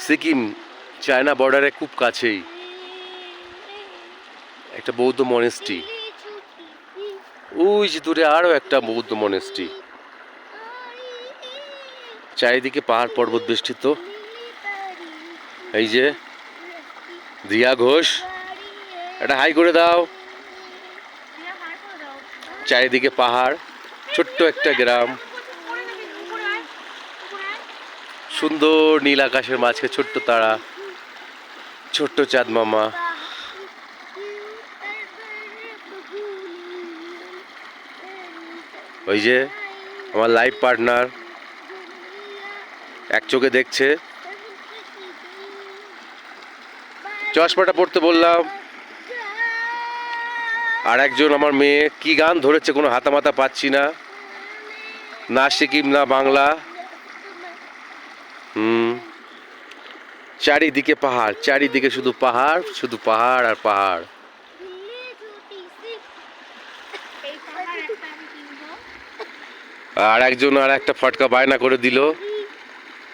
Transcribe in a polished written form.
Sikkim China বর্ডারের খুব কাছেই একটা বৌদ্ধ মনেস্ট্রি, ওই যে দূরে আরো একটা বৌদ্ধ মনেস্ট্রি, চারিদিকে পাহাড় পর্বত বেষ্টিত। এই যে দিয়া ঘোষ, একটা হাই করে দাও। চারিদিকে পাহাড়, ছোট্ট একটা গ্রাম, সুন্দর নীল আকাশের মাঝে ছোট্ট তারা, ছোট্ট চাঁদ মামা। ওই যে আমার লাইফ পার্টনার এক চোখে দেখছে, চশমাটা পড়তে বললাম। আর একজন আমার মেয়ে কি গান ধরেছে কোনো হাতা মাথা পাচ্ছি না, না সিকিম না বাংলা। চারিদিকে পাহাড়, চারিদিকে শুধু পাহাড়, শুধু পাহাড় আর পাহাড়। আর একজন আর একটা ফটকা বায়না করে দিল।